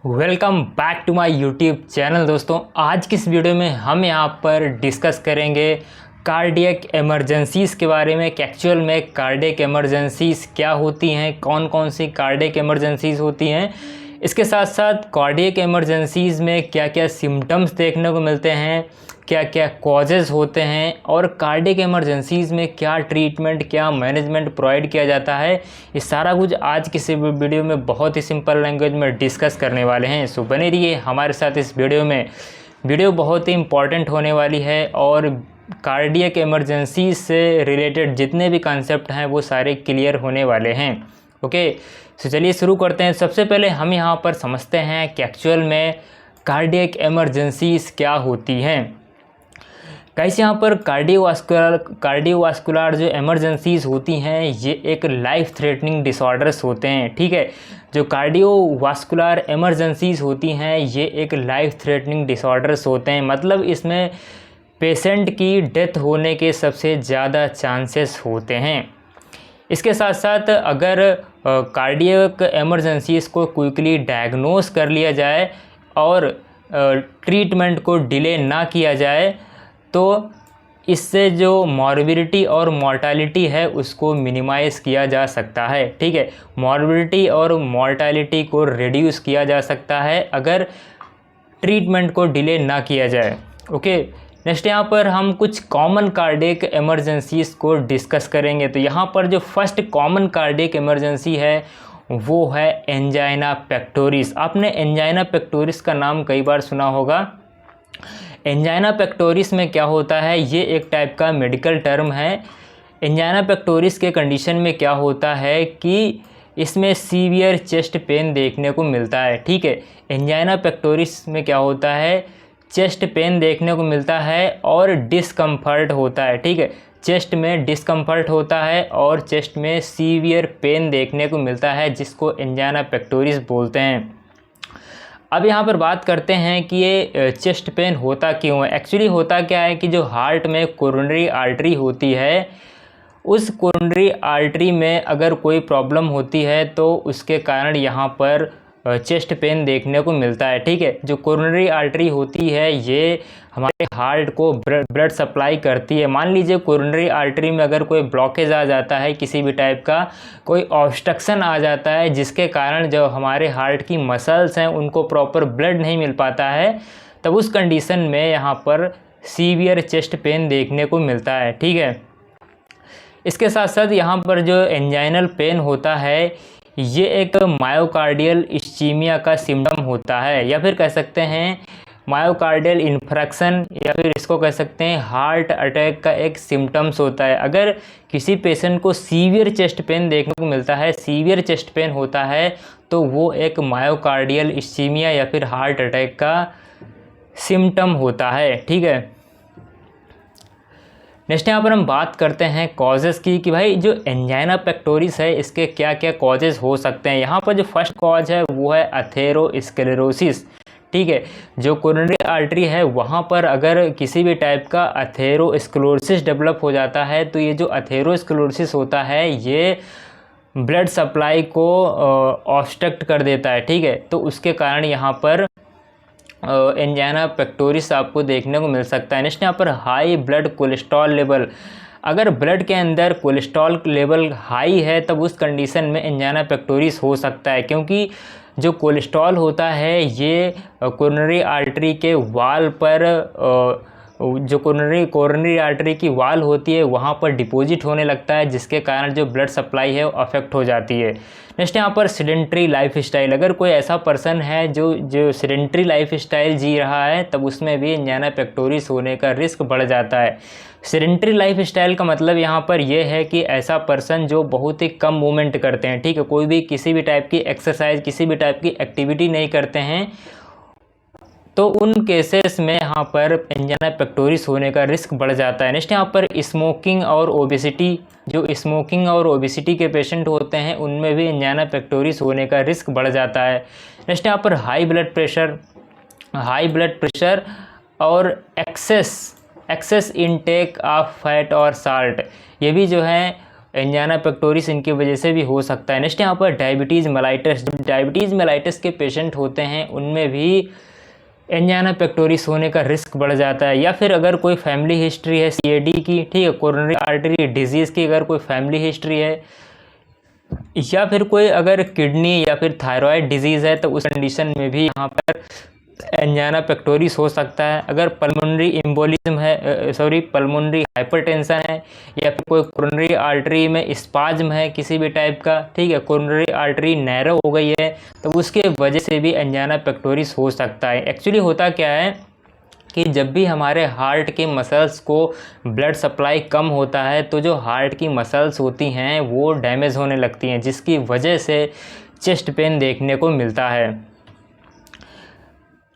Welcome back to my YouTube channel. दोस्तों, आज की इस वीडियो में हम यहाँ पर डिस्कस करेंगे कार्डियक इमरजेंसीज़ के बारे में कि एक्चुअल में कार्डियक इमरजेंसीज़ क्या होती हैं, कौन कौन सी कार्डियक इमरजेंसीज़ होती हैं। इसके साथ साथ कार्डियक इमरजेंसीज़ में क्या क्या सिम्टम्स देखने को मिलते हैं, क्या क्या कॉजेज़ होते हैं और कार्डियक इमरजेंसीज़ में क्या ट्रीटमेंट, क्या मैनेजमेंट प्रोवाइड किया जाता है। ये सारा कुछ आज की वीडियो में बहुत ही सिंपल लैंग्वेज में डिस्कस करने वाले हैं। सो बने रहिए हमारे साथ इस वीडियो में। वीडियो बहुत ही इम्पॉर्टेंट होने वाली है और कार्डियक इमरजेंसी से रिलेटेड जितने भी कॉन्सेप्ट हैं वो सारे क्लियर होने वाले हैं। ओके, तो चलिए शुरू करते हैं। सबसे पहले हम यहाँ पर समझते हैं कि एक्चुअल में कार्डियक इमरजेंसीज़ क्या होती हैं। कैसे यहाँ पर कार्डियोवास्कुलर जो इमरजेंसीज़ होती हैं ये एक लाइफ थ्रेटनिंग डिसऑर्डर्स होते हैं। ठीक है, जो कार्डियोवास्कुलर इमरजेंसीज़ होती हैं ये एक लाइफ थ्रेटनिंग डिसऑर्डर्स होते हैं। मतलब इसमें पेशेंट की डेथ होने के सबसे ज़्यादा चांसेस होते हैं। इसके साथ साथ अगर कार्डियक इमरजेंसीज़ को क्विकली डायग्नोस कर लिया जाए और ट्रीटमेंट को डिले ना किया जाए तो इससे जो मॉर्बिडिटी और मॉर्टालिटी है उसको मिनिमाइज़ किया जा सकता है। ठीक है, मॉर्बिडिटी और मॉर्टालिटी को रिड्यूस किया जा सकता है अगर ट्रीटमेंट को डिले ना किया जाए। ओके, नेक्स्ट यहाँ पर हम कुछ कॉमन कार्डियक इमरजेंसीज़ को डिस्कस करेंगे। तो यहाँ पर जो फर्स्ट कॉमन कार्डियक इमरजेंसी है वो है एंजाइना पेक्टोरिस। आपने एंजाइना पेक्टोरिस का नाम कई बार सुना होगा। एंजाइना पेक्टोरिस में क्या होता है, ये एक टाइप का मेडिकल टर्म है। एंजाइना पेक्टोरिस के कंडीशन में क्या होता है कि इसमें सीवियर चेस्ट पेन देखने को मिलता है। ठीक है, एंजाइना पेक्टोरिस में क्या होता है, चेस्ट पेन देखने को मिलता है और डिस्कम्फर्ट होता है। ठीक है, चेस्ट में डिस्कम्फर्ट होता है और चेस्ट में सीवियर पेन देखने को मिलता है जिसको एंजाइना पेक्टोरिस बोलते हैं। अब यहाँ पर बात करते हैं कि ये चेस्ट पेन होता क्यों है। एक्चुअली होता क्या है कि जो हार्ट में कोरोनरी आर्टरी होती है उस कोरोनरी आर्टरी में अगर कोई प्रॉब्लम होती है तो उसके कारण यहाँ पर चेस्ट पेन देखने को मिलता है। ठीक है, जो कोरोनरी आर्टरी होती है ये हमारे हार्ट को ब्लड सप्लाई करती है। मान लीजिए कोरोनरी आर्टरी में अगर कोई ब्लॉकेज आ जाता है, किसी भी टाइप का कोई ऑब्स्ट्रक्शन आ जाता है जिसके कारण जो हमारे हार्ट की मसल्स हैं उनको प्रॉपर ब्लड नहीं मिल पाता है, तब उस कंडीशन में यहाँ पर सीवियर चेस्ट पेन देखने को मिलता है। ठीक है, इसके साथ साथ यहाँ पर जो एंजाइनल पेन होता है ये एक मायोकार्डियल इस्चीमिया का सिम्टम होता है, या फिर कह सकते हैं मायोकार्डियल इन्फ्रैक्शन, या फिर इसको कह सकते हैं हार्ट अटैक का एक सिम्टम्स होता है। अगर किसी पेशेंट को सीवियर चेस्ट पेन देखने को मिलता है, सीवियर चेस्ट पेन होता है, तो वो एक मायोकार्डियल इस्चीमिया या फिर हार्ट अटैक का सिम्टम होता है। ठीक है, नेक्स्ट यहाँ पर हम बात करते हैं कॉजेज़ की कि भाई जो एंजाइना पेक्टोरिस है इसके क्या क्या कॉजेज़ हो सकते हैं। यहाँ पर जो फर्स्ट कॉज है वो है अथेरोस्क्लेरोसिस। ठीक है, जो कोरोनरी आर्टरी है वहाँ पर अगर किसी भी टाइप का अथेरोस्क्लेरोसिस डेवलप हो जाता है तो ये जो अथेरोस्क्लेरोसिस होता है ये ब्लड सप्लाई को ऑब्स्ट्रक्ट कर देता है। ठीक है, तो उसके कारण यहाँ पर एंजाइना पेक्टोरिस आपको देखने को मिल सकता है। नेक्स्ट यहाँ पर हाई ब्लड कोलेस्ट्रॉल लेवल। अगर ब्लड के अंदर कोलेस्ट्रॉल लेवल हाई है तब उस कंडीशन में एंजाइना पेक्टोरिस हो सकता है, क्योंकि जो कोलेस्ट्रॉल होता है ये कोरोनरी आर्टरी के वाल पर जो कोरोनरी आर्टरी की वाल होती है वहाँ पर डिपॉजिट होने लगता है जिसके कारण जो ब्लड सप्लाई है वो अफेक्ट हो जाती है। नेक्स्ट यहाँ पर सेडेंट्री लाइफ स्टाइल। अगर कोई ऐसा पर्सन है जो सेडेंट्री लाइफ स्टाइल जी रहा है तब उसमें भी एंजाइना पेक्टोरिस होने का रिस्क बढ़ जाता है। सेडेंट्री लाइफ स्टाइल का मतलब यहाँ पर यह है कि ऐसा पर्सन जो बहुत ही कम मूवमेंट करते हैं। ठीक है, कोई भी किसी भी टाइप की एक्सरसाइज, किसी भी टाइप की एक्टिविटी नहीं करते हैं, तो उन केसेस में यहाँ पर एंजाइना पेक्टोरिस होने का रिस्क बढ़ जाता है। नेक्स्ट यहाँ पर स्मोकिंग और ओबेसिटी। जो स्मोकिंग और ओबेसिटी के पेशेंट होते हैं उनमें भी एंजाइना पेक्टोरिस होने का रिस्क बढ़ जाता है। नेक्स्ट यहाँ पर हाई ब्लड प्रेशर और एक्सेस इनटेक ऑफ फैट और साल्ट, ये भी जो है एंजाइना पेक्टोरिस इनकी वजह से भी हो सकता है। नेक्स्ट यहाँ पर डायबिटीज़ मेलाइटस। जब डायबिटीज़ मेलाइटस के पेशेंट होते हैं उनमें भी एंजाइना पेक्टोरिस होने का रिस्क बढ़ जाता है। या फिर अगर कोई फैमिली हिस्ट्री है CAD की, ठीक है, कोरोनरी आर्टरी डिजीज़ की अगर कोई फैमिली हिस्ट्री है, या फिर कोई अगर किडनी या फिर थायराइड डिजीज़ है तो उस कंडीशन में भी यहाँ पर एंजाइना पेक्टोरिस हो सकता है। अगर पल्मोनरी एम्बोलिज्म है, पल्मोनरी हाइपरटेंशन है, या फिर कोई कोरोनरी आर्टरी में स्पाज्म है किसी भी टाइप का, ठीक है, कोरोनरी आर्टरी नैरो हो गई है, तो उसके वजह से भी एंजाइना पेक्टोरिस हो सकता है। एक्चुअली होता क्या है कि जब भी हमारे हार्ट के मसल्स को ब्लड सप्लाई कम होता है तो जो हार्ट की मसल्स होती हैं वो डैमेज होने लगती हैं, जिसकी वजह से चेस्ट पेन देखने को मिलता है।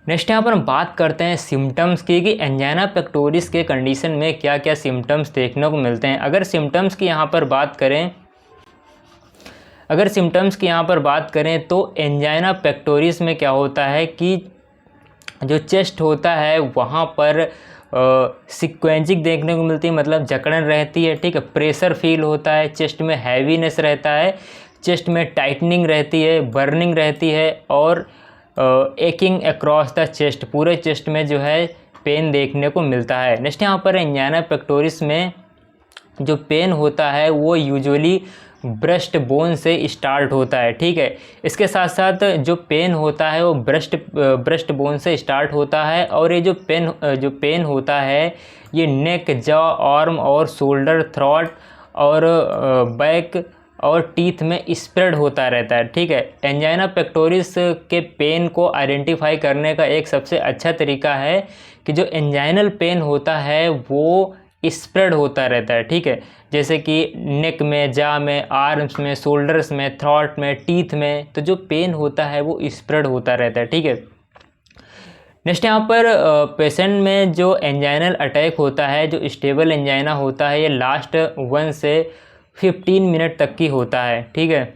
नेक्स्ट यहाँ पर हम बात करते हैं सिम्टम्स की कि एंजाइना पेक्टोरिस के कंडीशन में क्या क्या सिम्टम्स देखने को मिलते हैं। अगर सिम्टम्स की यहाँ पर बात करें तो एंजाइना पेक्टोरिस में क्या होता है कि जो चेस्ट होता है वहाँ पर सिक्वेंसिंग देखने को मिलती है, मतलब जकड़न रहती है, ठीक है, प्रेशर फील होता है, चेस्ट में हैवीनेस रहता है, चेस्ट में टाइटनिंग रहती है, बर्निंग रहती है, और एकिंग अक्रॉस द चेस्ट, पूरे चेस्ट में जो है पेन देखने को मिलता है। नेक्स्ट यहाँ पर एंजाइना पेक्टोरिस में जो पेन होता है वो यूजुअली ब्रेस्ट बोन से स्टार्ट होता है, ठीक है। इसके साथ साथ जो पेन होता है वो ब्रेस्ट बोन से स्टार्ट होता है, और ये जो पेन होता है ये नेक, जॉ, आर्म और शोल्डर, थ्रोट और बैक और टीथ में स्प्रेड होता रहता है, ठीक है। एंजाइना पेक्टोरिस के पेन को आइडेंटिफाई करने का एक सबसे अच्छा तरीका है कि जो एंजाइनल पेन होता है वो स्प्रेड होता रहता है, ठीक है, जैसे कि नेक में, जा में, आर्म्स में, शोल्डर्स में, थ्रोट में, टीथ में, तो जो पेन होता है वो स्प्रेड होता रहता है, ठीक है। नेक्स्ट यहाँ पर पेशेंट में जो एंजाइनल अटैक होता है, जो स्टेबल एंजाइना होता है, ये लास्ट 1 से 15 मिनट तक की होता है, ठीक है।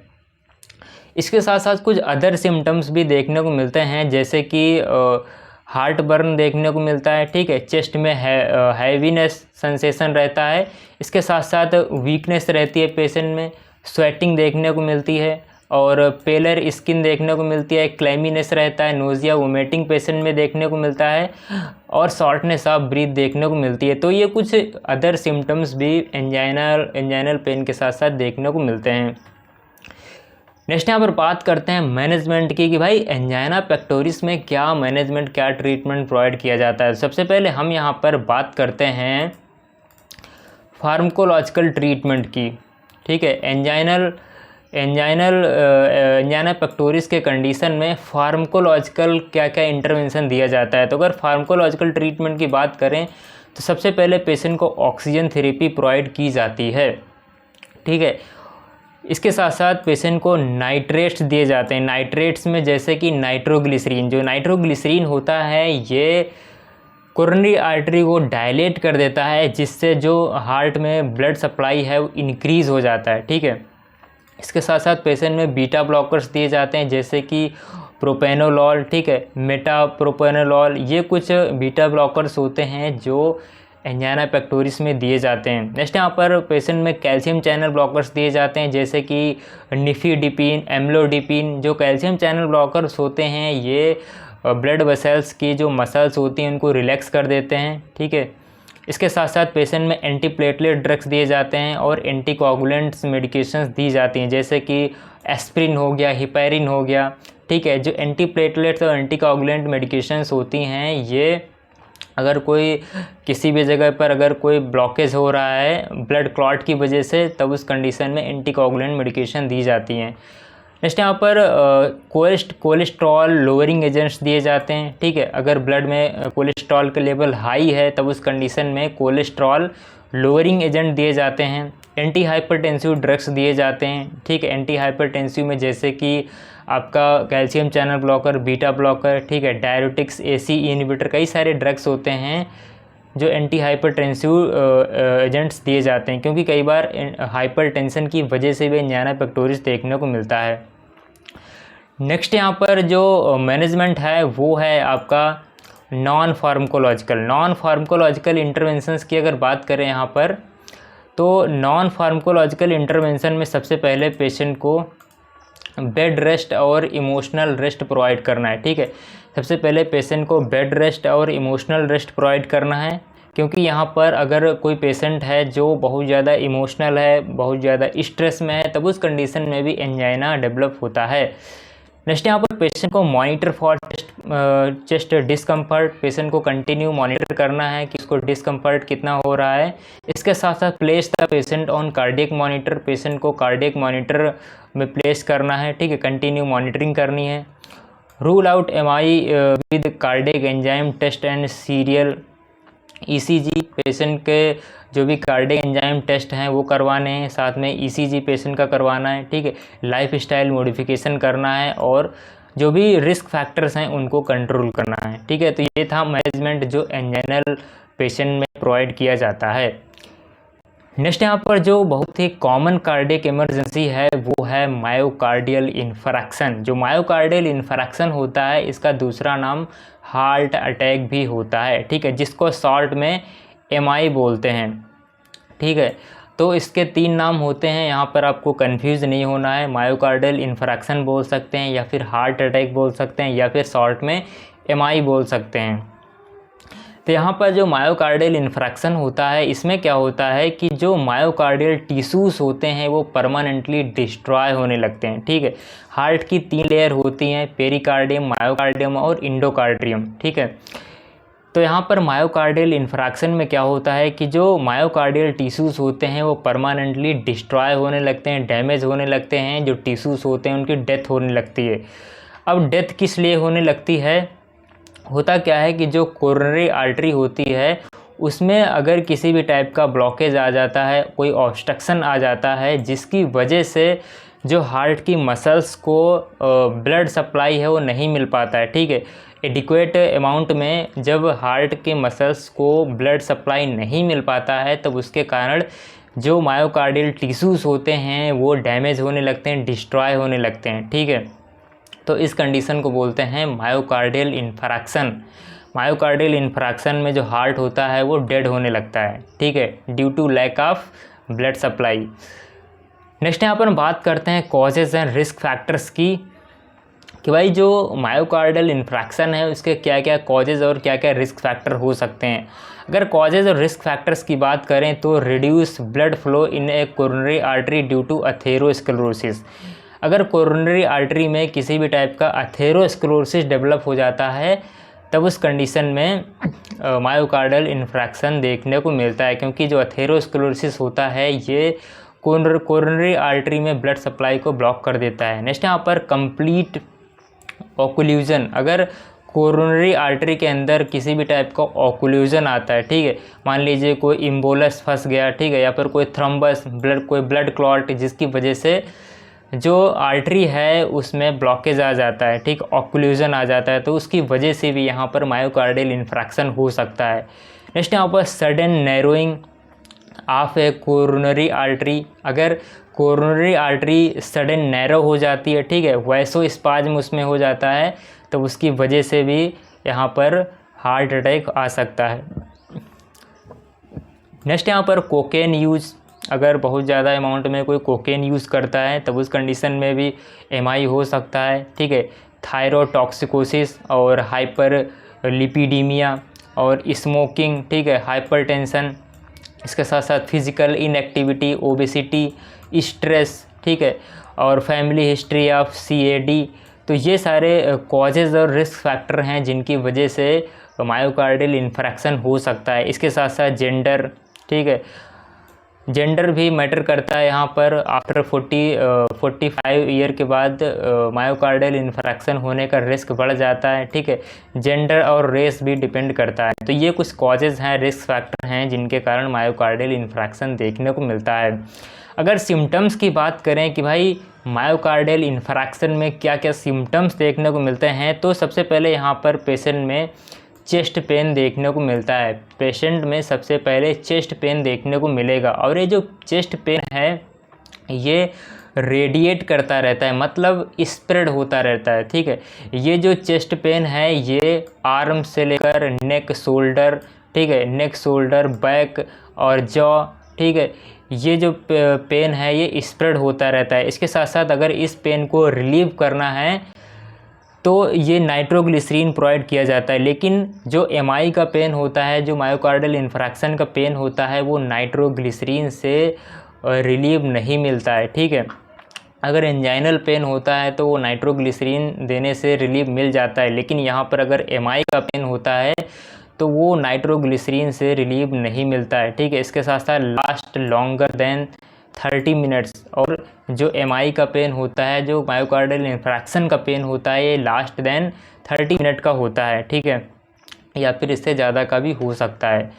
इसके साथ साथ कुछ अदर सिम्टम्स भी देखने को मिलते हैं, जैसे कि हार्ट बर्न देखने को मिलता है, ठीक है, चेस्ट में हैवीनेस सेंसेशन रहता है, इसके साथ साथ वीकनेस रहती है पेशेंट में, स्वेटिंग देखने को मिलती है, और पेलर स्किन देखने को मिलती है, क्लैमीनेस रहता है, नोजिया वोमिटिंग पेशेंट में देखने को मिलता है, और शॉर्टनेस ऑफ ब्रीथ देखने को मिलती है। तो ये कुछ अदर सिम्टम्स भी एंजाइनल पेन के साथ साथ देखने को मिलते हैं। नेक्स्ट यहाँ पर बात करते हैं मैनेजमेंट की कि भाई एंजाइना पेक्टोरिस में क्या मैनेजमेंट, क्या ट्रीटमेंट प्रोवाइड किया जाता है। सबसे पहले हम यहाँ पर बात करते हैं फार्माकोलॉजिकल ट्रीटमेंट की, ठीक है। एंजाइना पेक्टोरिस के कंडीशन में फार्माकोलॉजिकल क्या क्या इंटरवेंशन दिया जाता है। तो अगर फार्माकोलॉजिकल ट्रीटमेंट की बात करें तो सबसे पहले पेशेंट को ऑक्सीजन थेरेपी प्रोवाइड की जाती है, ठीक है। इसके साथ साथ पेशेंट को नाइट्रेट्स दिए जाते हैं। नाइट्रेट्स में जैसे कि नाइट्रोग्लिसरीन, जो नाइट्रोग्लिसरीन होता है ये कोरोनरी आर्टरी को डायलेट कर देता है, जिससे जो हार्ट में ब्लड सप्लाई है वो इंक्रीज़ हो जाता है, ठीक है। इसके साथ साथ पेशेंट में बीटा ब्लॉकर्स दिए जाते हैं, जैसे कि प्रोपेनोलॉल, ठीक है, मेटाप्रोपेनोलॉल, ये कुछ बीटा ब्लॉकर्स होते हैं जो एंजाइना पेक्टोरिस में दिए जाते हैं। नेक्स्ट यहाँ पर पेशेंट में कैल्शियम चैनल ब्लॉकर्स दिए जाते हैं, जैसे कि निफिडिपिन, एम्लोडिपिन। जो कैल्शियम चैनल ब्लॉकर्स होते हैं ये ब्लड वेसल्स की जो मसल्स होती हैं उनको रिलैक्स कर देते हैं, ठीक है। इसके साथ साथ पेशेंट में एंटीप्लेटलेट ड्रग्स दिए जाते हैं और एंटीकोगुलेंट्स मेडिकेशंस दी जाती हैं, जैसे कि एस्प्रिन हो गया, हिपैरिन हो गया, ठीक है। जो एंटीप्लेटलेट्स और एंटीकोगुलेंट मेडिकेशंस होती हैं ये अगर कोई किसी भी जगह पर अगर कोई ब्लॉकेज हो रहा है ब्लड क्लॉट की वजह से, तब उस कंडीशन में एंटीकोगुलेंट मेडिकेशन दी जाती हैं। नेक्स्ट यहाँ पर कोलेस्ट्रॉल लोअरिंग एजेंट्स दिए जाते हैं, ठीक है। अगर ब्लड में कोलेस्ट्रॉल का लेवल हाई है तब उस कंडीशन में कोलेस्ट्रॉल लोअरिंग एजेंट दिए जाते हैं। एंटी हाइपरटेंसिव ड्रग्स दिए जाते हैं, ठीक है। एंटी हाइपरटेंसिव में जैसे कि आपका calcium channel blocker, beta blocker, ठीक है, डायरेटिक्स, एसी इनहिबिटर, कई सारे ड्रग्स होते हैं जो एंटी हाइपरटेंसिव एजेंट्स दिए जाते हैं, क्योंकि कई बार हाइपरटेंशन की वजह से भी एंजाइना पेक्टोरिस देखने को मिलता है। नेक्स्ट यहाँ पर जो मैनेजमेंट है वो है आपका नॉन फार्माकोलॉजिकल इंटरवेंशंस की अगर बात करें यहाँ पर, तो नॉन फार्माकोलॉजिकल इंटरवेंशन में सबसे पहले पेशेंट को बेड रेस्ट और इमोशनल रेस्ट प्रोवाइड करना है, ठीक है। सबसे पहले पेशेंट को बेड रेस्ट और इमोशनल रेस्ट प्रोवाइड करना है, क्योंकि यहाँ पर अगर कोई पेशेंट है जो बहुत ज़्यादा इमोशनल है, बहुत ज़्यादा स्ट्रेस में है, तब उस कंडीशन में भी एंजाइना डेवलप होता है। नेक्स्ट यहाँ पर पेशेंट को monitor for chest discomfort, patient को कंटिन्यू मॉनिटर करना है कि उसको डिस्कम्फर्ट कितना हो रहा है। इसके साथ साथ place the patient on cardiac monitor, patient को कार्डियक मॉनिटर में प्लेस करना है, ठीक है, कंटिन्यू मॉनिटरिंग करनी है। Rule out MI with cardiac enzyme test and serial ECG, patient के जो भी कार्डियक एंजाइम टेस्ट हैं वो करवाने हैं, साथ में ईसीजी पेशेंट का करवाना है, ठीक है। लाइफ स्टाइल मॉडिफिकेशन करना है और जो भी रिस्क फैक्टर्स हैं उनको कंट्रोल करना है, ठीक है। तो ये था मैनेजमेंट जो एंजाइनल पेशेंट में प्रोवाइड किया जाता है। नेक्स्ट यहाँ पर जो बहुत ही कॉमन कार्डियक इमरजेंसी है वो है मायोकार्डियल इन्फार्क्शन। जो मायोकार्डियल इन्फार्क्शन होता है इसका दूसरा नाम हार्ट अटैक भी होता है, ठीक है, जिसको शॉर्ट में एमआई बोलते हैं, ठीक है। तो इसके 3 नाम होते हैं, यहाँ पर आपको कंफ्यूज नहीं होना है। मायोकार्डियल इन्फार्क्शन बोल सकते हैं, या फिर हार्ट अटैक बोल सकते हैं, या फिर शॉर्ट में एमआई बोल सकते हैं। तो यहाँ पर जो मायोकार्डियल इन्फ्रैक्शन होता है इसमें क्या होता है कि जो मायोकार्डियल टिश्यूज़ होते हैं वो परमानेंटली डिस्ट्रॉय होने लगते हैं, ठीक है। हार्ट की 3 लेयर होती हैं, पेरिकार्डियम, मायोकार्डियम और इंडोकार्डियम, ठीक है। तो यहाँ पर मायोकार्डियल इन्फ्रैक्शन में क्या होता है कि जो मायोकार्डियल टिश्यूज़ होते हैं वो परमानेंटली डिस्ट्रॉय होने लगते हैं, डैमेज होने लगते हैं। जो टिश्यूज़ होते हैं उनकी डेथ होने लगती है। अब डेथ किस लिए होने लगती है? होता क्या है कि जो कोरोनरी आर्टरी होती है उसमें अगर किसी भी टाइप का ब्लॉकेज आ जाता है, कोई ऑब्स्ट्रक्शन आ जाता है, जिसकी वजह से जो हार्ट की मसल्स को ब्लड सप्लाई है वो नहीं मिल पाता है, ठीक है। एडिक्वेट अमाउंट में जब हार्ट के मसल्स को ब्लड सप्लाई नहीं मिल पाता है तब उसके कारण जो मायोकार्डियल टिश्यूज़ होते हैं वो डैमेज होने लगते हैं, डिस्ट्रॉय होने लगते हैं, ठीक है। तो इस कंडीशन को बोलते हैं मायोकार्डियल इन्फ्रैक्शन। मायोकार्डियल इन्फ्रैक्शन में जो हार्ट होता है वो डेड होने लगता है, ठीक है, due to lack of blood supply. Next यहाँ पर हम बात करते हैं कॉजेज़ एंड रिस्क फैक्टर्स की, कि भाई जो मायोकार्डियल इन्फ्रैक्शन है उसके क्या क्या कॉजेज़ और क्या क्या रिस्क फैक्टर हो सकते हैं। अगर कॉजेज़ और रिस्क फैक्टर्स की बात करें तो reduce blood flow in a coronary artery due to atherosclerosis. अगर कोरोनरी आर्टरी में किसी भी टाइप का अथेरोस्क्लेरोसिस डेवलप हो जाता है तब उस कंडीशन में मायोकार्डियल इन्फ्रैक्शन देखने को मिलता है, क्योंकि जो अथेरोस्क्लेरोसिस होता है ये कोरोनरी आर्टरी में ब्लड सप्लाई को ब्लॉक कर देता है। नेक्स्ट यहाँ पर कंप्लीट ऑक्लूजन। अगर कोरोनरी आर्टरी के अंदर किसी भी टाइप का ऑक्लूजन आता है, ठीक है, मान लीजिए कोई इम्बोलस फंस गया, ठीक है, या फिर कोई थ्रम्बस, कोई ब्लड क्लॉट, जिसकी वजह से जो आर्टरी है उसमें ब्लॉकेज आ जाता है, ठीक, ऑक्लूजन आ जाता है, तो उसकी वजह से भी यहाँ पर मायोकार्डियल इन्फ्रैक्शन हो सकता है। नेक्स्ट यहाँ पर sudden narrowing of A coronary artery. अगर कोरोनरी आर्टरी सडन नैरो हो जाती है, ठीक है, वैसोस्पाज्म उसमें हो जाता है, तो उसकी वजह से भी यहाँ पर हार्ट अटैक आ सकता है। नेक्स्ट यहाँ पर कोकेन यूज़। अगर बहुत ज़्यादा अमाउंट में कोई कोकेन यूज़ करता है तब उस कंडीशन में भी एमआई हो सकता है, ठीक है। थायरोटॉक्सिकोसिस और हाइपर लिपिडीमिया और स्मोकिंग, ठीक है, हाइपरटेंशन, इसके साथ साथ फिज़िकल इनएक्टिविटी, ओबेसिटी, स्ट्रेस, ठीक है, और फैमिली हिस्ट्री ऑफ सीएडी। तो ये सारे कॉजेज़ और रिस्क फैक्टर हैं जिनकी वजह से मायोकार्डियल इन्फ्रैक्शन हो सकता है। इसके साथ साथ जेंडर, ठीक है, जेंडर भी मैटर करता है। यहाँ पर आफ्टर 45 ईयर के बाद मायोकार्डियल इन्फ्रैक्शन होने का रिस्क बढ़ जाता है, ठीक है। जेंडर और रेस भी डिपेंड करता है। तो ये कुछ कॉजेज़ हैं, रिस्क फैक्टर हैं जिनके कारण मायोकार्डियल इन्फ्रैक्शन देखने को मिलता है। अगर सिम्टम्स की बात करें कि भाई मायोकार्डियल इन्फ्रैक्शन में क्या क्या सिम्टम्स देखने को मिलते हैं, तो सबसे पहले यहाँ पर पेशेंट में चेस्ट पेन देखने को मिलता है। पेशेंट में सबसे पहले चेस्ट पेन देखने को मिलेगा, और ये जो चेस्ट पेन है ये रेडिएट करता रहता है, मतलब स्प्रेड होता रहता है, ठीक है। ये जो चेस्ट पेन है ये आर्म से लेकर नेक, शोल्डर, ठीक है, नेक, शोल्डर, बैक और जॉ, ठीक है, ये जो पेन है ये स्प्रेड होता रहता है। इसके साथ साथ अगर इस पेन को रिलीव करना है तो ये नाइट्रोग्लिसरीन प्रोवाइड किया जाता है। लेकिन जो एमआई का पेन होता है, जो मायोकार्डियल इन्फ्रैक्शन का पेन होता है, वो नाइट्रोग्लिसरीन से रिलीव नहीं मिलता है। ठीक है, अगर एंजाइनल पेन होता है तो वो नाइट्रोग्लिसरीन देने से रिलीव मिल जाता है, लेकिन यहाँ पर अगर एमआई का पेन होता है तो वो नाइट्रोग्लिसरीन से रिलीव नहीं मिलता है। ठीक है, इसके साथ साथ लास्ट लॉन्गर देन 30 मिनट्स, और जो एमआई का पेन होता है, जो मायोकार्डियल इन्फ्रैक्शन का पेन होता है, ये लास्ट देन 30 मिनट का होता है। ठीक है, या फिर इससे ज़्यादा का भी हो सकता है।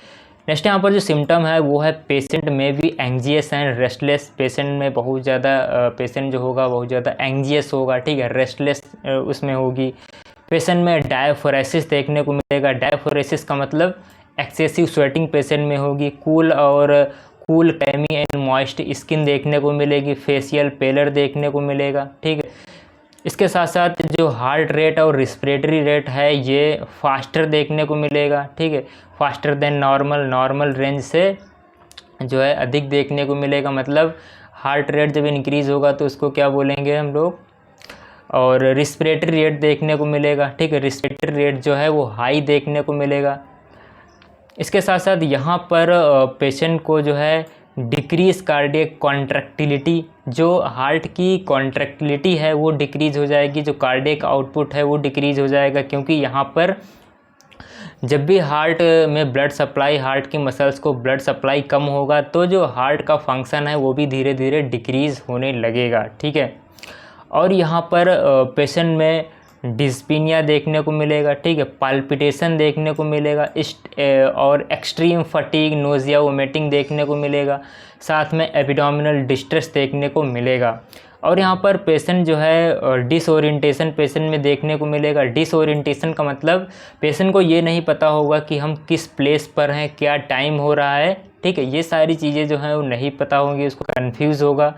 नेक्स्ट यहाँ पर जो सिम्टम है वो है पेशेंट में भी एंग्जियस एंड रेस्टलेस। पेशेंट में बहुत ज़्यादा पेशेंट जो होगा बहुत ज़्यादा एंग्जियस होगा। ठीक है, रेस्टलेस उसमें होगी। पेशेंट में डायफोरेसिस देखने को मिलेगा। डायफोरेसिस का मतलब एक्सेसिव स्वेटिंग पेशेंट में होगी। Cool clammy and moist skin देखने को मिलेगी। फेशियल पेलर देखने को मिलेगा। ठीक है, इसके साथ साथ जो हार्ट रेट और रिस्पिरेटरी रेट है ये फास्टर देखने को मिलेगा। ठीक है, फास्टर देन नॉर्मल रेंज से जो है अधिक देखने को मिलेगा। मतलब हार्ट रेट जब इंक्रीज़ होगा तो उसको क्या बोलेंगे हम लोग। और रिस्पिरेटरी रेट देखने को मिलेगा। ठीक है, रिस्पिरेटरी रेट जो है वो हाई देखने को मिलेगा। इसके साथ साथ यहाँ पर पेशेंट को जो है डिक्रीज कार्डियक कॉन्ट्रैक्टिलिटी, जो हार्ट की कॉन्ट्रैक्टिलिटी है वो डिक्रीज़ हो जाएगी। जो कार्डियक आउटपुट है वो डिक्रीज़ हो जाएगा, क्योंकि यहाँ पर जब भी हार्ट में ब्लड सप्लाई, हार्ट की मसल्स को ब्लड सप्लाई कम होगा तो जो हार्ट का फंक्शन है वो भी धीरे धीरे डिक्रीज़ होने लगेगा। ठीक है, और यहाँ पर पेशेंट में डिस्पीनिया देखने को मिलेगा। ठीक है, पाल्पिटेशन देखने को मिलेगा। और एक्सट्रीम फटीग, नोजिया, वोमिटिंग देखने को मिलेगा। साथ में एब्डोमिनल डिस्ट्रेस देखने को मिलेगा। और यहाँ पर पेशेंट जो है डिसओरिएंटेशन पेशेंट में देखने को मिलेगा। डिसओरिएंटेशन का मतलब पेशेंट को ये नहीं पता होगा कि हम किस प्लेस पर हैं, क्या टाइम हो रहा है। ठीक है, ये सारी चीज़ें जो हैं वो नहीं पता होंगी, उसको कन्फ्यूज़ होगा।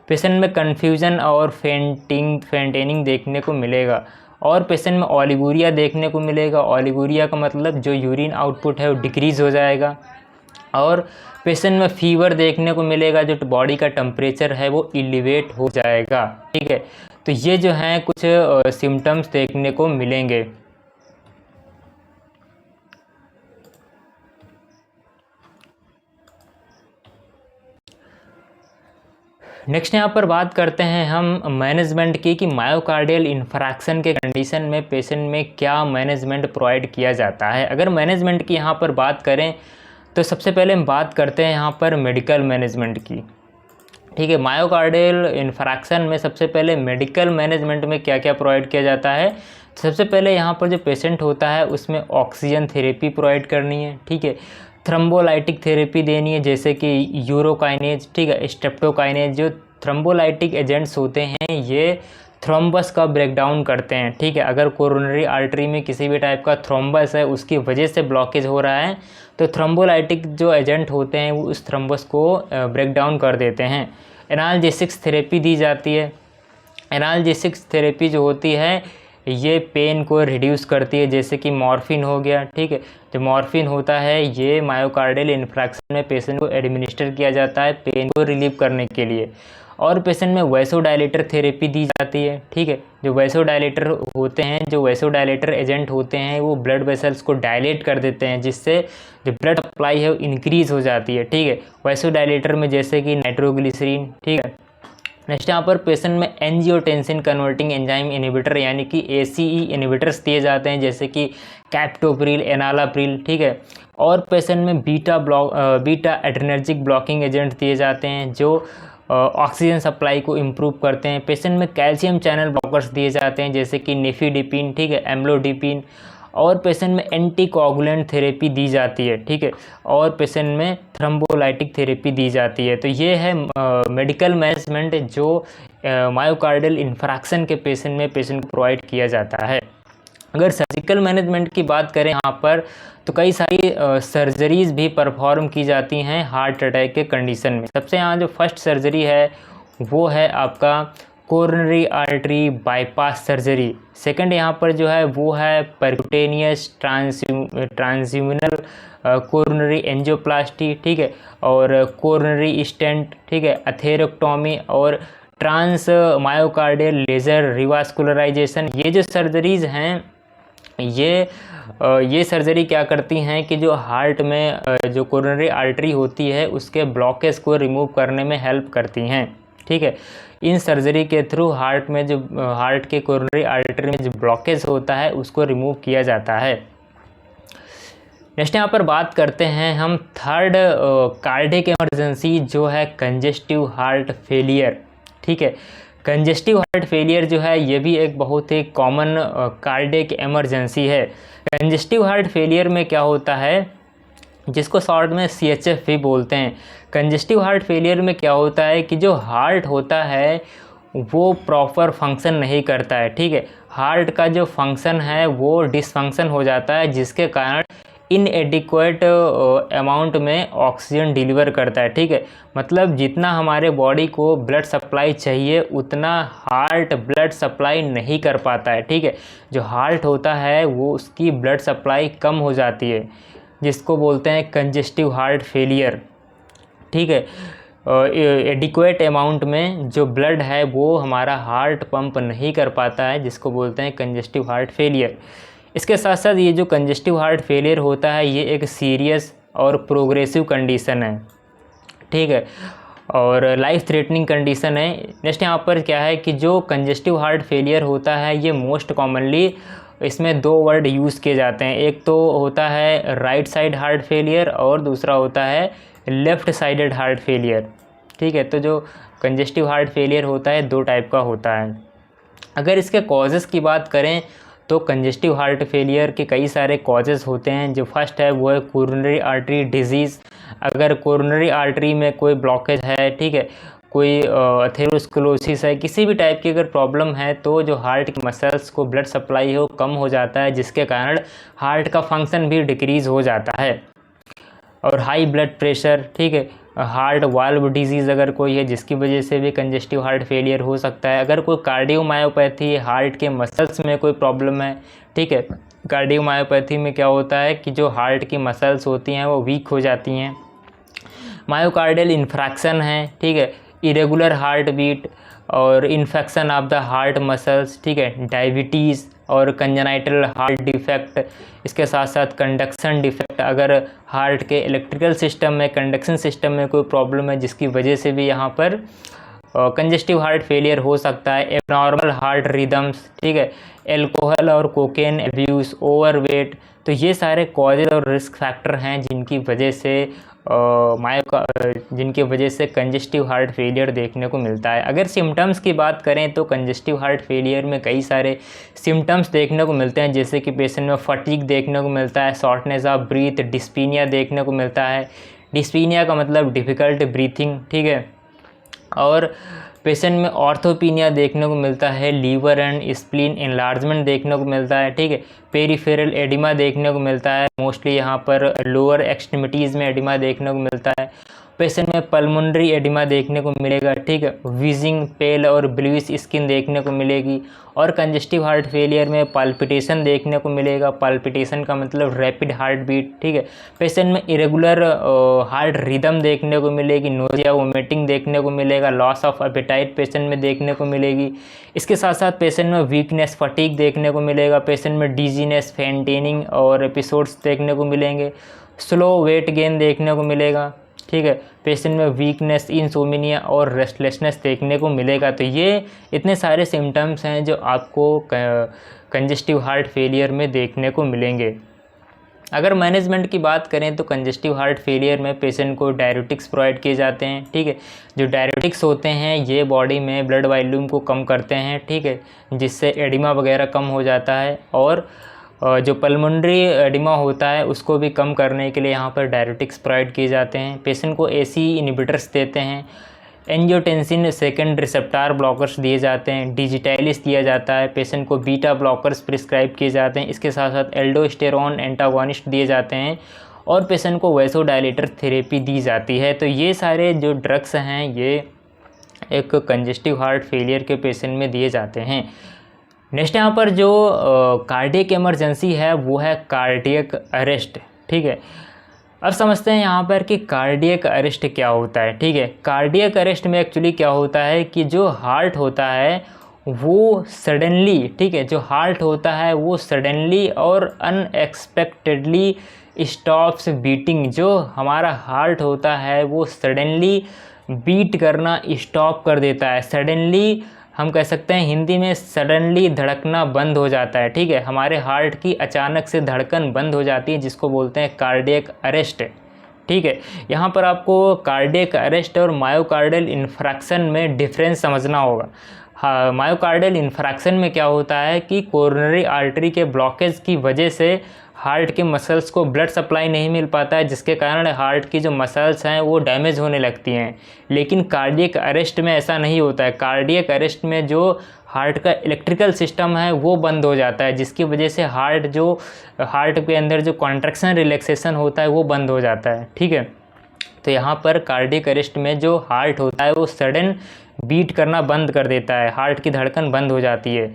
पेशेंट में कन्फ्यूजन और फेंटेनिंग देखने को मिलेगा। और पेशेंट में ओलिगोरिया देखने को मिलेगा। ओलिगोरिया का मतलब जो यूरिन आउटपुट है वो डिक्रीज़ हो जाएगा। और पेशेंट में फीवर देखने को मिलेगा, जो बॉडी का टेम्परेचर है वो एलिवेट हो जाएगा। ठीक है, तो ये जो हैं कुछ सिम्टम्स देखने को मिलेंगे। नेक्स्ट यहाँ पर बात करते हैं हम मैनेजमेंट की, कि मायोकार्डियल इन्फ्रैक्शन के कंडीशन में पेशेंट में क्या मैनेजमेंट प्रोवाइड किया जाता है। अगर मैनेजमेंट की यहाँ पर बात करें तो सबसे पहले हम बात करते हैं यहाँ पर मेडिकल मैनेजमेंट की। ठीक है, मायोकार्डियल इन्फ्रैक्शन में सबसे पहले मेडिकल मैनेजमेंट में क्या क्या प्रोवाइड किया जाता है। सबसे पहले यहाँ पर जो पेशेंट होता है उसमें ऑक्सीजन थेरेपी प्रोवाइड करनी है। ठीक है, थ्रम्बोलाइटिक थेरेपी देनी है, जैसे कि यूरोकाइनेज, ठीक है, स्ट्रेप्टोकाइनेज। जो थ्रम्बोलाइटिक एजेंट्स होते हैं ये थ्रोम्बस का ब्रेकडाउन करते हैं। ठीक है, अगर कोरोनरी आर्टरी में किसी भी टाइप का थ्रोम्बस है, उसकी वजह से ब्लॉकेज हो रहा है, तो थ्रोम्बोलाइटिक जो एजेंट होते हैं वो उस थ्रोम्बस को ब्रेकडाउन कर देते हैं। एनाल्जेसिक्स थेरेपी दी जाती है। एनाल्जेसिक्स थेरेपी जो होती है ये पेन को रिड्यूस करती है, जैसे कि मॉर्फिन हो गया। ठीक है, जो मॉर्फिन होता है ये मायोकार्डियल इन्फ्रैक्शन में पेशेंट को एडमिनिस्टर किया जाता है पेन को रिलीव करने के लिए। और पेशेंट में वैसोडाइलेटर थेरेपी दी जाती है। ठीक है, जो वैसोडाइलेटर होते हैं, जो वैसोडाइलेटर एजेंट होते हैं वो ब्लड वेसल्स को डायलेट कर देते हैं, जिससे जो ब्लड सप्लाई है वो इंक्रीज़ हो जाती है। ठीक है, वैसोडाइलेटर में जैसे कि नाइट्रोग्लिसरीन। ठीक है, नेक्स्ट यहाँ पर पेशेंट में एंजियोटेंसिन कन्वर्टिंग एंजाइम इनहिबिटर यानी कि ACE इनहिबिटर्स दिए जाते हैं, जैसे कि कैप्टोप्रिल, एनालाप्रिल। ठीक है, और पेशेंट में बीटा एड्रेनर्जिक ब्लॉकिंग एजेंट दिए जाते हैं जो ऑक्सीजन सप्लाई को इम्प्रूव करते हैं। पेशेंट में कैल्शियम चैनल ब्लॉकर्स दिए जाते हैं, जैसे कि निफिडिपिन, ठीक है, एम्लोडिपिन। और पेशेंट में एंटीकोगुलेंट थेरेपी दी जाती है। ठीक है, और पेशेंट में थ्रम्बोलाइटिक थेरेपी दी जाती है। तो ये है मेडिकल मैनेजमेंट जो मायोकार्डियल इन्फ्रैक्शन के पेशेंट में पेशेंट को प्रोवाइड किया जाता है। अगर सर्जिकल मैनेजमेंट की बात करें यहाँ पर, तो कई सारी सर्जरीज़ भी परफॉर्म की जाती हैं हार्ट अटैक के कंडीशन में। सबसे यहाँ जो फर्स्ट सर्जरी है वो है आपका coronary artery bypass surgery. Second यहाँ पर जो है वो है परक्यूटेनियस ट्रांसल्यूमिनल कोरोनरी एंजियोप्लास्टी, ठीक है, और कोरोनरी स्टेंट, ठीक है, एथेरेक्टोमी और ट्रांस मायोकार्डियल लेज़र रिवास्कुलराइजेशन। ये जो सर्जरीज़ हैं ये सर्जरी क्या करती हैं कि जो हार्ट में जो कोरोनरी आर्टरी होती है उसके ब्लॉकेज को रिमूव करने में हेल्प करती हैं, ठीक है। इन सर्जरी के थ्रू हार्ट के कोरोनरी आर्टरी में जो ब्लॉकेज होता है उसको रिमूव किया जाता है। नेक्स्ट यहाँ पर बात करते हैं हम थर्ड कार्डियक इमरजेंसी, जो है कंजेस्टिव हार्ट फेलियर, ठीक है। कंजेस्टिव हार्ट फेलियर जो है ये भी एक बहुत ही कॉमन कार्डियक इमरजेंसी है। कंजेस्टिव हार्ट फेलियर में क्या होता है, जिसको शॉर्ट में CHF भी बोलते हैं। कंजेस्टिव हार्ट फेलियर में क्या होता है कि जो हार्ट होता है वो प्रॉपर फंक्शन नहीं करता है, ठीक है। हार्ट का जो फंक्शन है वो डिसफंक्शन हो जाता है, जिसके कारण इनएडिक्वेट अमाउंट में ऑक्सीजन डिलीवर करता है, ठीक है। मतलब जितना हमारे बॉडी को ब्लड सप्लाई चाहिए उतना हार्ट ब्लड सप्लाई नहीं कर पाता है, ठीक है। जो हार्ट होता है वो उसकी ब्लड सप्लाई कम हो जाती है, जिसको बोलते हैं कंजेस्टिव हार्ट फेलियर, ठीक है। एडिक्वेट अमाउंट में जो ब्लड है वो हमारा हार्ट पंप नहीं कर पाता है, जिसको बोलते हैं कंजेस्टिव हार्ट फेलियर। इसके साथ साथ ये जो कंजेस्टिव हार्ट फेलियर होता है ये एक सीरियस और प्रोग्रेसिव कंडीशन है, ठीक है, और लाइफ थ्रेटनिंग कंडीशन है। नेक्स्ट यहाँ पर क्या है कि जो कंजेस्टिव हार्ट फेलियर होता है ये मोस्ट कॉमनली इसमें दो वर्ड यूज़ किए जाते हैं। एक तो होता है राइट साइड हार्ट फेलियर और दूसरा होता है लेफ़्ट साइडेड हार्ट फेलियर, ठीक है। तो जो कंजेस्टिव हार्ट फेलियर होता है दो टाइप का होता है। अगर इसके कॉजेज़ की बात करें तो कंजेस्टिव हार्ट फेलियर के कई सारे कॉजेज़ होते हैं। जो फर्स्ट है वो है कोरोनरी आर्टरी डिजीज़। अगर कोरोनरी आर्टरी में कोई ब्लॉकेज है, ठीक है, कोई एथेरोस्क्लेरोसिस है, किसी भी टाइप की अगर प्रॉब्लम है तो जो हार्ट की मसल्स को ब्लड सप्लाई है वो कम हो जाता है, जिसके कारण हार्ट का फंक्शन भी डिक्रीज़ हो जाता है। और हाई ब्लड प्रेशर, ठीक है, हार्ट वाल्व डिजीज़ अगर कोई है जिसकी वजह से भी कंजेस्टिव हार्ट फेलियर हो सकता है। अगर कोई कार्डियोमायोपैथी, हार्ट के मसल्स में कोई प्रॉब्लम है, ठीक है, कार्डियोमायोपैथी में क्या होता है कि जो हार्ट की मसल्स होती हैं वो वीक हो जाती हैं। मायोकार्डियल इन्फ्रैक्शन है, ठीक है, इरेगुलर हार्ट बीट और infection of the heart muscles, ठीक है, डायबिटीज़ और कंजेनाइटल हार्ट डिफेक्ट। इसके साथ साथ कंडक्शन डिफेक्ट, अगर हार्ट के इलेक्ट्रिकल सिस्टम में, कंडक्शन सिस्टम में कोई प्रॉब्लम है जिसकी वजह से भी यहाँ पर कंजेस्टिव हार्ट फेलियर हो सकता है। एबनॉर्मल हार्ट रिदम्स, ठीक है, एल्कोहल और कोकेन एब्यूज़, ओवरवेट। तो ये सारे कॉजेज और रिस्क फैक्टर हैं जिनकी वजह से कंजेस्टिव हार्ट फेलियर देखने को मिलता है। अगर सिम्टम्स की बात करें तो कंजेस्टिव हार्ट फेलियर में कई सारे सिम्टम्स देखने को मिलते हैं, जैसे कि पेशेंट में फटीग देखने को मिलता है, शॉर्टनेस ऑफ ब्रीथ, डिस्पीनिया देखने को मिलता है। डिस्पीनिया का मतलब डिफ़िकल्ट ब्रीथिंग, ठीक है, और पेशेंट में ऑर्थोपीनिया देखने को मिलता है, लीवर एंड स्प्लीन एनलार्जमेंट देखने को मिलता है, ठीक है, पेरिफेरल एडिमा देखने को मिलता है, मोस्टली यहाँ पर लोअर एक्सट्रीमिटीज़ में एडिमा देखने को मिलता है। पेशेंट में पल्मोनरी एडिमा देखने को मिलेगा, ठीक है, विजिंग, पेल और ब्लूइश स्किन देखने को मिलेगी। और कंजेस्टिव हार्ट फेलियर में पाल्पिटेशन देखने को मिलेगा। पाल्पिटेशन का मतलब रैपिड हार्ट बीट, ठीक है। पेशेंट में इरेगुलर हार्ट रिदम देखने को मिलेगी, नोजिया, वोमिटिंग देखने को मिलेगा, लॉस ऑफ एपेटाइट पेशेंट में देखने को मिलेगी। इसके साथ साथ पेशेंट में वीकनेस, फटीग देखने को मिलेगा। पेशेंट में डिजीनेस, फेंटेनिंग और एपिसोड्स देखने को मिलेंगे। स्लो वेट गेन देखने को मिलेगा, ठीक है। पेशेंट में वीकनेस, इंसोमिनिया और रेस्टलेसनेस देखने को मिलेगा। तो ये इतने सारे सिम्टम्स हैं जो आपको कंजेस्टिव हार्ट फेलियर में देखने को मिलेंगे। अगर मैनेजमेंट की बात करें तो कंजेस्टिव हार्ट फेलियर में पेशेंट को डायरेटिक्स प्रोवाइड किए जाते हैं, ठीक है। जो डायरेटिक्स होते हैं ये बॉडी में ब्लड वॉल्यूम को कम करते हैं, ठीक है, जिससे एडिमा वगैरह कम हो जाता है। और जो पल्मोनरी एडिमा होता है उसको भी कम करने के लिए यहाँ पर डायरेटिक्स प्रोवाइड किए जाते हैं। पेशेंट को AC इनिबिटर्स देते हैं। एंजियोटेंसिन सेकेंड रिसेप्टार ब्लॉकर्स दिए जाते हैं। डिजिटाइलिस दिया जाता है। पेशेंट को बीटा ब्लॉकर्स प्रिस्क्राइब किए जाते हैं। इसके साथ साथ एल्डोस्टेरॉन एंटागोनिस्ट दिए जाते हैं और पेशेंट को वैसोडायलेटर थेरेपी दी जाती है। तो ये सारे जो ड्रग्स हैं ये एक कंजेस्टिव हार्ट फेलियर के पेशेंट में दिए जाते हैं। नेक्स्ट यहाँ पर जो कार्डियक इमरजेंसी है वो है कार्डियक अरेस्ट। ठीक है, अब समझते हैं यहाँ पर कि कार्डियक अरेस्ट क्या होता है। ठीक है, कार्डियक अरेस्ट में एक्चुअली क्या होता है कि जो हार्ट होता है वो सडनली, ठीक है, जो हार्ट होता है वो सडनली और अनएक्सपेक्टेडली स्टॉप्स बीटिंग। जो हमारा हार्ट होता है वो सडनली बीट करना स्टॉप कर देता है। सडनली हम कह सकते हैं हिंदी में सडनली धड़कना बंद हो जाता है। ठीक है, हमारे हार्ट की अचानक से धड़कन बंद हो जाती है, जिसको बोलते हैं कार्डियक अरेस्ट। ठीक है, यहाँ पर आपको कार्डियक अरेस्ट और मायोकार्डियल इन्फ्रैक्शन में डिफरेंस समझना होगा। हाँ, मायोकार्डियल इन्फ्रैक्शन में क्या होता है कि कोरोनरी आर्टरी के ब्लॉकेज की वजह से हार्ट के मसल्स को ब्लड सप्लाई नहीं मिल पाता है, जिसके कारण हार्ट की जो मसल्स हैं वो डैमेज होने लगती हैं। लेकिन कार्डियक अरेस्ट में ऐसा नहीं होता है। कार्डियक अरेस्ट में जो हार्ट का इलेक्ट्रिकल सिस्टम है वो बंद हो जाता है, जिसकी वजह से हार्ट के अंदर जो कॉन्ट्रैक्शन रिलैक्सेशन होता है वो बंद हो जाता है। ठीक है, तो यहाँ पर कार्डियक अरेस्ट में जो हार्ट होता है वो सडन बीट करना बंद कर देता है, हार्ट की धड़कन बंद हो जाती है।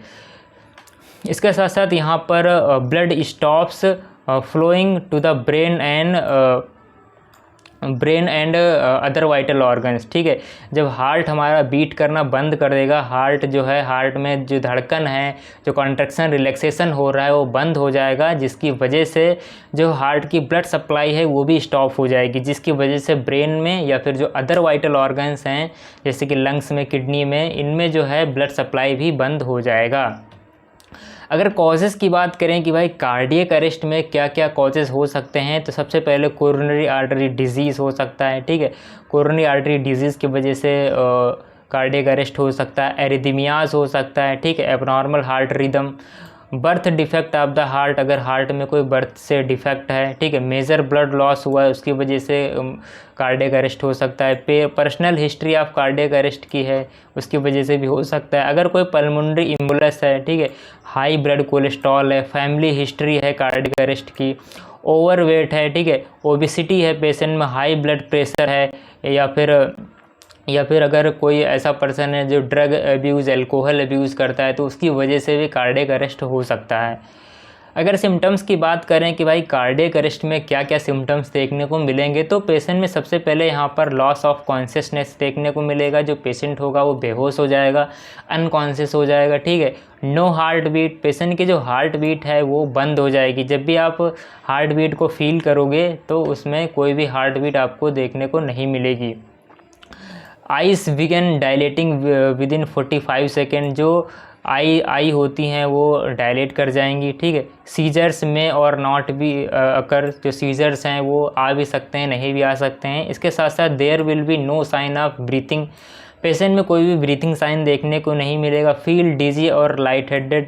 इसके साथ साथ यहाँ पर blood stops flowing to the brain and other vital organs. ठीक है, जब हार्ट हमारा बीट करना बंद कर देगा, हार्ट जो है, हार्ट में जो धड़कन है, जो कॉन्ट्रैक्शन रिलैक्सेशन हो रहा है वो बंद हो जाएगा, जिसकी वजह से जो हार्ट की ब्लड सप्लाई है वो भी स्टॉप हो जाएगी, जिसकी वजह से ब्रेन में या फिर जो अदर वाइटल ऑर्गन्स हैं जैसे कि लंग्स में, किडनी में, इनमें जो है ब्लड सप्लाई भी बंद हो जाएगा। अगर कॉजेज़ की बात करें कि भाई कार्डियक अरेस्ट में क्या क्या कॉजेज़ हो सकते हैं, तो सबसे पहले कोरोनरी आर्टरी डिजीज़ हो सकता है। ठीक है, कोरोनरी आर्टरी डिजीज़ की वजह से कार्डियक अरेस्ट हो सकता है। एरिथमियाज हो सकता है। ठीक है, abnormal heart rhythm, birth defect of the heart, अगर हार्ट में कोई बर्थ से डिफेक्ट है। ठीक है, मेजर ब्लड लॉस हुआ है उसकी वजह से कार्डियक अरेस्ट हो सकता है। Personal history of cardiac arrest की है उसकी वजह से भी हो सकता है। अगर कोई पल्मोनरी इम्बुलस है, ठीक है, हाई ब्लड कोलेस्ट्रॉल है, फैमिली हिस्ट्री है कार्डियक अरेस्ट की, ओवरवेट है, ठीक है, ओबेसिटी है पेशेंट में, हाई ब्लड प्रेशर है, या फिर अगर कोई ऐसा पर्सन है जो ड्रग अब्यूज़, अल्कोहल अब्यूज़ करता है, तो उसकी वजह से भी कार्डियक अरेस्ट हो सकता है। अगर सिम्टम्स की बात करें कि भाई कार्डियक अरेस्ट में क्या क्या सिम्टम्स देखने को मिलेंगे, तो पेशेंट में सबसे पहले यहाँ पर लॉस ऑफ कॉन्शियसनेस देखने को मिलेगा। जो पेशेंट होगा वो बेहोश हो जाएगा, अनकॉन्शियस हो जाएगा। ठीक है, नो हार्ट बीट, पेशेंट की जो हार्ट बीट है वो बंद हो जाएगी। जब भी आप हार्ट बीट को फील करोगे तो उसमें कोई भी हार्ट बीट आपको देखने को नहीं मिलेगी। Eyes begin dilating within 45 second, जो आई होती हैं वो डायलेट कर जाएंगी। ठीक है, सीजर्स में और नॉट भी अकर, जो सीजर्स हैं वो आ भी सकते हैं, नहीं भी आ सकते हैं। इसके साथ साथ there will be no sign of breathing, patient में कोई भी ब्रीथिंग साइन देखने को नहीं मिलेगा। फील डिजी और लाइट हेडेड,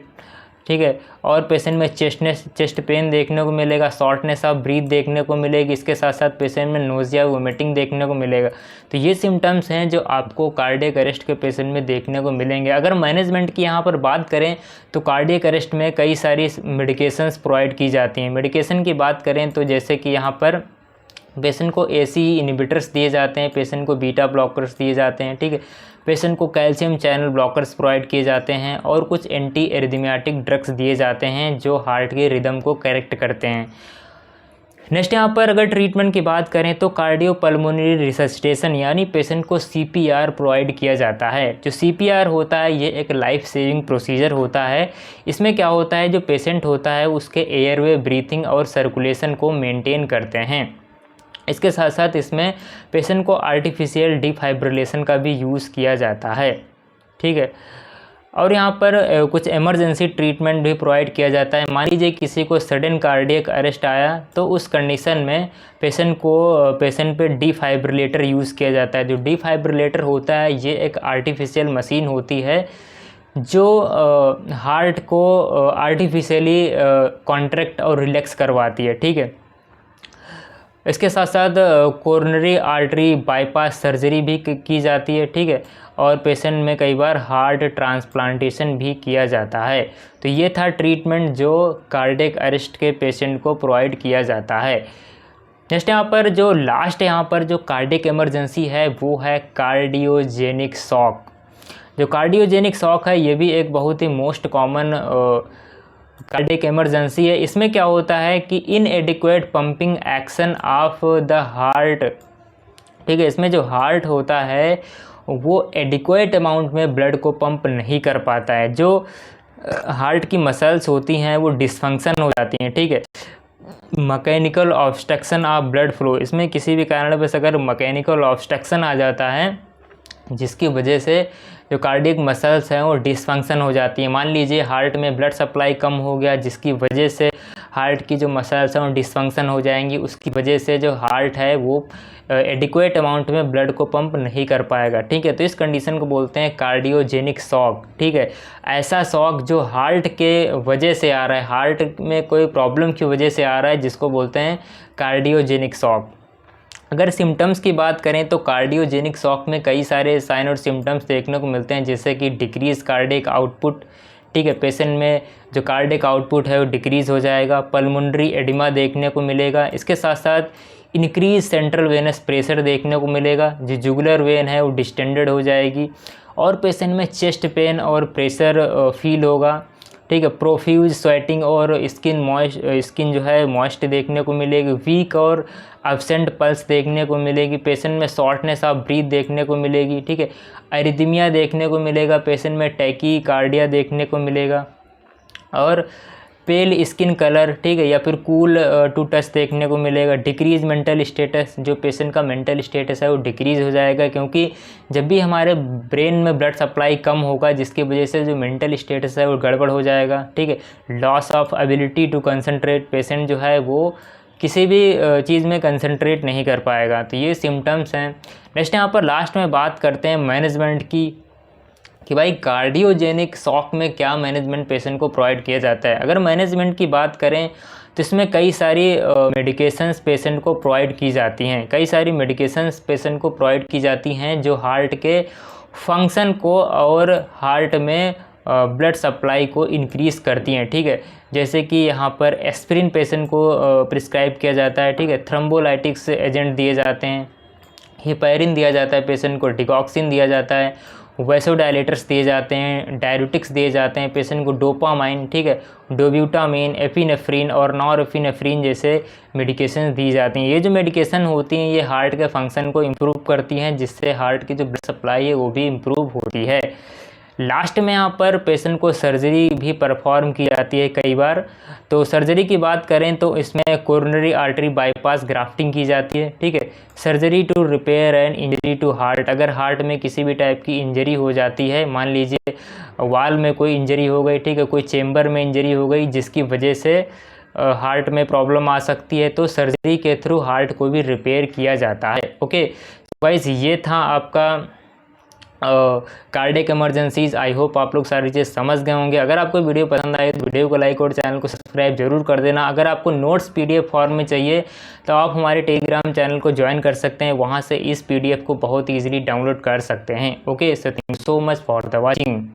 ठीक है, और पेशेंट में चेस्ट पेन देखने को मिलेगा, शॉर्टनेस ऑफ ब्रीथ देखने को मिलेगी। इसके साथ साथ पेशेंट में नोजिया, वोमिटिंग देखने को मिलेगा। तो ये सिम्टम्स हैं जो आपको कार्डियक अरेस्ट के पेशेंट में देखने को मिलेंगे। अगर मैनेजमेंट की यहाँ पर बात करें तो कार्डियक अरेस्ट में कई सारी मेडिकेशंस प्रोवाइड की जाती हैं। मेडिकेशन की बात करें तो जैसे कि यहाँ पर पेशेंट को ACE इनिबिटर्स दिए जाते हैं, पेशेंट को बीटा ब्लॉकर्स दिए जाते हैं। ठीक है, पेशेंट को कैल्शियम चैनल ब्लॉकर्स प्रोवाइड किए जाते हैं, और कुछ एंटी एरिथमेटिक ड्रग्स दिए जाते हैं जो हार्ट के रिदम को करेक्ट करते हैं। नेक्स्ट यहाँ पर अगर ट्रीटमेंट की बात करें तो कार्डियोपल्मोनरी रिससिटेशन यानी पेशेंट को CPR प्रोवाइड किया जाता है। जो CPR होता है ये एक लाइफ सेविंग प्रोसीजर होता है। इसमें क्या होता है, जो पेशेंट होता है उसके एयरवे, ब्रीथिंग और सर्कुलेशन को मेंटेन करते हैं। इसके साथ साथ इसमें पेशेंट को आर्टिफिशियल डिफाइब्रिलेशन का भी यूज़ किया जाता है। ठीक है, और यहाँ पर कुछ इमरजेंसी ट्रीटमेंट भी प्रोवाइड किया जाता है। मान लीजिए किसी को सडन कार्डियक अरेस्ट आया, तो उस कंडीशन में पेशेंट पे डिफाइब्रिलेटर यूज़ किया जाता है। जो डिफाइब्रिलेटर होता है ये एक आर्टिफिशियल मशीन होती है जो हार्ट को आर्टिफिशियली कॉन्ट्रैक्ट और रिलैक्स करवाती है। ठीक है, इसके साथ साथ कोरोनरी आर्टरी बाईपास सर्जरी भी की जाती है। ठीक है, और पेशेंट में कई बार हार्ट ट्रांसप्लांटेशन भी किया जाता है। तो ये था ट्रीटमेंट जो कार्डियक अरेस्ट के पेशेंट को प्रोवाइड किया जाता है। नेक्स्ट यहाँ पर जो लास्ट यहाँ पर जो कार्डियक इमरजेंसी है वो है कार्डियोजेनिक शॉक। जो कार्डियोजेनिक शॉक है ये भी एक बहुत ही मोस्ट कॉमन कार्डियक इमरजेंसी है। इसमें क्या होता है कि इनएडिक्वेट pumping action of the heart, ठीक है, इसमें जो हार्ट होता है वो एडिक्वेट अमाउंट में ब्लड को पंप नहीं कर पाता है। जो हार्ट की मसल्स होती हैं वो डिसफंक्शन हो जाती हैं, ठीक है। Mechanical obstruction of blood flow, इसमें किसी भी कारणवश अगर मैकेनिकल ऑब्स्ट्रक्शन आ जाता है जिसकी वजह से जो कार्डियक मसल्स हैं वो डिसफंक्शन हो जाती है। मान लीजिए हार्ट में ब्लड सप्लाई कम हो गया जिसकी वजह से हार्ट की जो मसल्स हैं वो डिसफंक्शन हो जाएंगी, उसकी वजह से जो हार्ट है वो एडिक्वेट अमाउंट में ब्लड को पंप नहीं कर पाएगा, ठीक है। तो इस कंडीशन को बोलते हैं कार्डियोजेनिक शॉक, ठीक है। ऐसा शॉक जो हार्ट के वजह से आ रहा है, हार्ट में कोई प्रॉब्लम की वजह से आ रहा है, जिसको बोलते हैं कार्डियोजेनिक शॉक। अगर सिम्टम्स की बात करें तो कार्डियोजेनिक शॉक में कई सारे साइन और सिम्टम्स देखने को मिलते हैं, जैसे कि डिक्रीज कार्डियक आउटपुट, ठीक है, पेशेंट में जो कार्डियक आउटपुट है वो डिक्रीज़ हो जाएगा। पल्मोनरी एडिमा देखने को मिलेगा। इसके साथ साथ इंक्रीज सेंट्रल वेनस प्रेशर देखने को मिलेगा। जो जुगुलर वेन है वो डिस्टेंडेड हो जाएगी और पेशेंट में चेस्ट पेन और प्रेशर फील होगा, ठीक है। प्रोफ्यूज स्वेटिंग और स्किन जो है मॉइस्ट देखने को मिलेगी। वीक और एब्सेंट पल्स देखने को मिलेगी। पेशेंट में शॉर्टनेस ऑफ ब्रीथ देखने को मिलेगी, ठीक है। एरिथमिया देखने को मिलेगा। पेशेंट में टैकीकार्डिया देखने को मिलेगा और पेल स्किन कलर, ठीक है, या फिर कूल टू टच देखने को मिलेगा। डिक्रीज मेंटल स्टेटस, जो पेशेंट का मेंटल स्टेटस है वो डिक्रीज़ हो जाएगा, क्योंकि जब भी हमारे ब्रेन में ब्लड सप्लाई कम होगा जिसकी वजह से जो मेंटल स्टेटस है वो गड़बड़ हो जाएगा, ठीक है। Loss of ability to concentrate, patient जो है वो किसी भी चीज़ में कंसंट्रेट नहीं कर पाएगा। तो ये सिम्टम्स हैं। नेक्स्ट यहाँ पर लास्ट में बात करते हैं मैनेजमेंट की, कि भाई कार्डियोजेनिक शॉक में क्या मैनेजमेंट पेशेंट को प्रोवाइड किया जाता है। अगर मैनेजमेंट की बात करें तो इसमें कई सारी मेडिकेशंस पेशेंट को प्रोवाइड की जाती हैं। कई सारी मेडिकेशंस पेशेंट को प्रोवाइड की जाती हैं जो हार्ट के फंक्शन को और हार्ट में ब्लड सप्लाई को इंक्रीज़ करती हैं, ठीक है। जैसे कि यहाँ पर एस्पिरिन पेशेंट को प्रिस्क्राइब किया जाता है, ठीक है। थ्रोम्बोलाइटिक्स एजेंट दिए जाते हैं। हेपेरिन दिया जाता है पेशेंट को। डिगॉक्सिन दिया जाता है। वैसोडायलेटर्स दिए जाते हैं। डायरेटिक्स दिए जाते हैं पेशेंट को। डोपामाइन, ठीक है, डोब्यूटामाइन, एपिनेफ्रिन और नॉरएपिनेफ्रिन जैसे मेडिकेशन दी जाती हैं। ये जो मेडिकेशन होती हैं ये हार्ट के फंक्शन को इम्प्रूव करती हैं, जिससे हार्ट की जो ब्लड सप्लाई है वो भी इम्प्रूव होती है। लास्ट में यहाँ पर पेशेंट को सर्जरी भी परफॉर्म की जाती है कई बार। तो सर्जरी की बात करें तो इसमें कोरोनरी आर्टरी बाईपास ग्राफ्टिंग की जाती है, ठीक है। Surgery to repair and injury to heart, अगर हार्ट में किसी भी टाइप की इंजरी हो जाती है, मान लीजिए वाल में कोई इंजरी हो गई, ठीक है, कोई चेम्बर में इंजरी हो गई जिसकी वजह से हार्ट में प्रॉब्लम आ सकती है, तो सर्जरी के थ्रू हार्ट को भी रिपेयर किया जाता है। ओके गाइस, ये था आपका कार्डियक इमरजेंसीज। आई होप आप लोग सारी चीज़ समझ गए होंगे। अगर आपको वीडियो पसंद आए तो वीडियो को लाइक और चैनल को सब्सक्राइब जरूर कर देना। अगर आपको नोट्स पीडीएफ फॉर्म में चाहिए तो आप हमारे टेलीग्राम चैनल को ज्वाइन कर सकते हैं, वहाँ से इस पीडीएफ को बहुत ईजिली डाउनलोड कर सकते हैं। Okay, so thank you so much for the watching.